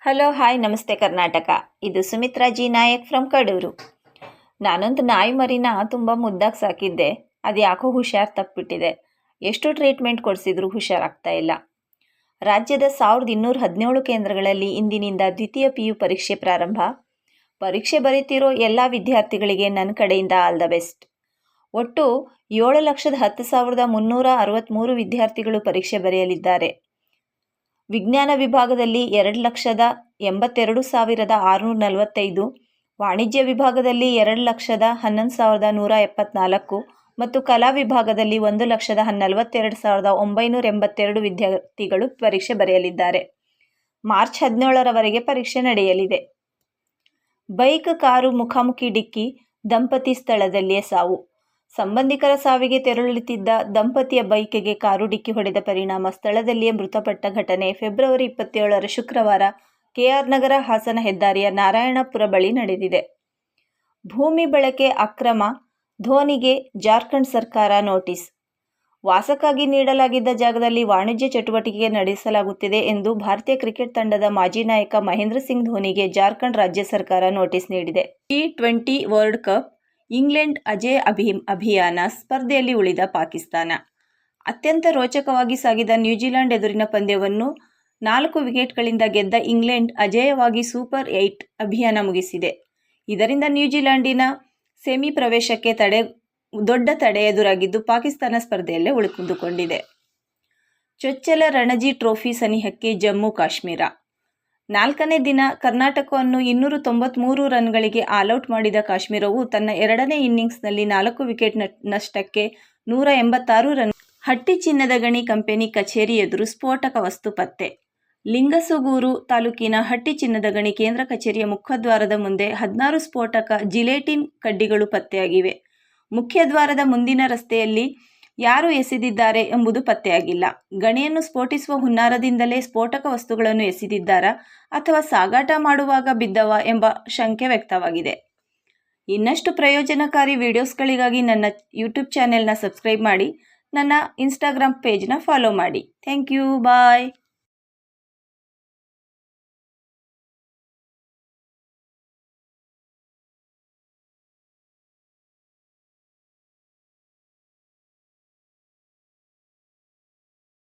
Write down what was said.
Hello hi ನಮಸ್ತೆ ಕರ್ನಾಟಕ. ಇದು Sumitra G Nayak from Kadur. ನಾನೊಂದು ನಾಯಿ ಮರಿನ ತುಂಬ ಮುದ್ದಾಗಿ ಸಾಕಿದ್ದೆ. ಅದು ಯಾಕೋ ಹುಷಾರು ತಪ್ಪಿಬಿಟ್ಟಿದೆ. ಎಷ್ಟು ಟ್ರೀಟ್ಮೆಂಟ್ ಕೊಡಿಸಿದ್ರೂ ಹುಷಾರಾಗ್ತಾ ಇಲ್ಲ. ರಾಜ್ಯದ 1217 ಕೇಂದ್ರಗಳಲ್ಲಿ ಇಂದಿನಿಂದ ದ್ವಿತೀಯ PU ಪರೀಕ್ಷೆ ಪ್ರಾರಂಭ. ಪರೀಕ್ಷೆ ಬರೀತಿರೋ ಎಲ್ಲ ವಿದ್ಯಾರ್ಥಿಗಳಿಗೆ ನನ್ನ ಕಡೆಯಿಂದ ಆಲ್ ದ ಬೆಸ್ಟ್. ಒಟ್ಟು 7,10,363 ವಿದ್ಯಾರ್ಥಿಗಳು ಪರೀಕ್ಷೆ ಬರೆಯಲಿದ್ದಾರೆ. ವಿಜ್ಞಾನ ವಿಭಾಗದಲ್ಲಿ 2,82,645, ವಾಣಿಜ್ಯ ವಿಭಾಗದಲ್ಲಿ 2,11,174 ಮತ್ತು ಕಲಾ ವಿಭಾಗದಲ್ಲಿ 1,42,982 ವಿದ್ಯಾರ್ಥಿಗಳು ಪರೀಕ್ಷೆ ಬರೆಯಲಿದ್ದಾರೆ. ಮಾರ್ಚ್ 17ರವರೆಗೆ ಪರೀಕ್ಷೆ ನಡೆಯಲಿದೆ. ಬೈಕ್ ಕಾರು ಮುಖಾಮುಖಿ ಡಿಕ್ಕಿ, ದಂಪತಿ ಸ್ಥಳದಲ್ಲಿಯೇ ಸಾವು. ಸಂಬಂಧಿಕರ ಸಾವಿಗೆ ತೆರಳುತ್ತಿದ್ದ ದಂಪತಿಯ ಬೈಕ್ಗೆ ಕಾರು ಡಿಕ್ಕಿ ಹೊಡೆದ ಪರಿಣಾಮ ಸ್ಥಳದಲ್ಲಿಯೇ ಮೃತಪಟ್ಟ ಘಟನೆ ಫೆಬ್ರವರಿ 27ರ ಶುಕ್ರವಾರ KR ನಗರ ಹಾಸನ ಹೆದ್ದಾರಿಯ ನಾರಾಯಣಪುರ ಬಳಿ ನಡೆದಿದೆ. ಭೂಮಿ ಬಳಕೆ ಅಕ್ರಮ, ಧೋನಿಗೆ ಜಾರ್ಖಂಡ್ ಸರ್ಕಾರ ನೋಟಿಸ್. ವಾಸಕ್ಕಾಗಿ ನೀಡಲಾಗಿದ್ದ ಜಾಗದಲ್ಲಿ ವಾಣಿಜ್ಯ ಚಟುವಟಿಕೆ ನಡೆಸಲಾಗುತ್ತಿದೆ ಎಂದು ಭಾರತೀಯ ಕ್ರಿಕೆಟ್ ತಂಡದ ಮಾಜಿ ನಾಯಕ ಮಹೇಂದ್ರ ಸಿಂಗ್ ಧೋನಿಗೆ ಜಾರ್ಖಂಡ್ ರಾಜ್ಯ ಸರ್ಕಾರ ನೋಟಿಸ್ ನೀಡಿದೆ. T20 ವರ್ಲ್ಡ್ ಕಪ್ ಇಂಗ್ಲೆಂಡ್ ಅಜೇಯ ಅಭಿಯಾನ ಸ್ಪರ್ಧೆಯಲ್ಲಿ ಉಳಿದ ಪಾಕಿಸ್ತಾನ. ಅತ್ಯಂತ ರೋಚಕವಾಗಿ ಸಾಗಿದ ನ್ಯೂಜಿಲೆಂಡ್ ಎದುರಿನ ಪಂದ್ಯವನ್ನು 4 ವಿಕೆಟ್ಗಳಿಂದ ಗೆದ್ದ ಇಂಗ್ಲೆಂಡ್ ಅಜೇಯವಾಗಿ ಸೂಪರ್ 8 ಅಭಿಯಾನ ಮುಗಿಸಿದೆ. ಇದರಿಂದ ನ್ಯೂಜಿಲೆಂಡಿನ ಸೆಮಿ ಪ್ರವೇಶಕ್ಕೆ ದೊಡ್ಡ ತಡೆ ಎದುರಾಗಿದ್ದು ಪಾಕಿಸ್ತಾನ ಸ್ಪರ್ಧೆಯಲ್ಲೇ ಉಳಿದುಕೊಂಡಿದೆ. ಚೊಚ್ಚಲ ರಣಜಿ ಟ್ರೋಫಿ ಸನಿಹಕ್ಕೆ ಜಮ್ಮು ಕಾಶ್ಮೀರ. 4ನೇ ದಿನ ಕರ್ನಾಟಕವನ್ನು 293 ರನ್ಗಳಿಗೆ ಆಲ್ಔಟ್ ಮಾಡಿದ ಕಾಶ್ಮೀರವು ತನ್ನ 2ನೇ ಇನ್ನಿಂಗ್ಸ್ನಲ್ಲಿ 4 ವಿಕೆಟ್ ನಷ್ಟಕ್ಕೆ 186 ರನ್. ಹಟ್ಟಿ ಚಿನ್ನದ ಗಣಿ ಕಂಪನಿ ಕಚೇರಿ ಎದುರು ಸ್ಫೋಟಕ ವಸ್ತು ಪತ್ತೆ. ಲಿಂಗಸಗೂರು ತಾಲೂಕಿನ ಹಟ್ಟಿ ಚಿನ್ನದ ಗಣಿ ಕೇಂದ್ರ ಕಚೇರಿಯ ಮುಖದ್ವಾರದ ಮುಂದೆ 16 ಸ್ಫೋಟಕ ಜಿಲೆಟಿನ್ ಕಡ್ಡಿಗಳು ಪತ್ತೆಯಾಗಿವೆ. ಮುಖ್ಯದ್ವಾರದ ಮುಂದಿನ ರಸ್ತೆಯಲ್ಲಿ ಯಾರು ಎಸೆದಿದ್ದಾರೆ ಎಂಬುದು ಪತ್ತೆಯಾಗಿಲ್ಲ. ಗಣಿಯನ್ನು ಸ್ಫೋಟಿಸುವ ಹುನ್ನಾರದಿಂದಲೇ ಸ್ಫೋಟಕ ವಸ್ತುಗಳನ್ನು ಎಸೆದಿದ್ದಾರಾ ಅಥವಾ ಸಾಗಾಟ ಮಾಡುವಾಗ ಬಿದ್ದವಾ ಎಂಬ ಶಂಕೆ ವ್ಯಕ್ತವಾಗಿದೆ. ಇನ್ನಷ್ಟು ಪ್ರಯೋಜನಕಾರಿ ವಿಡಿಯೋಸ್ಗಳಿಗಾಗಿ ನನ್ನ ಯೂಟ್ಯೂಬ್ ಚಾನೆಲ್ನ ಸಬ್ಸ್ಕ್ರೈಬ್ ಮಾಡಿ, ನನ್ನ ಇನ್ಸ್ಟಾಗ್ರಾಮ್ ಪೇಜ್ನ ಫಾಲೋ ಮಾಡಿ. Thank you. ಬಾಯ್.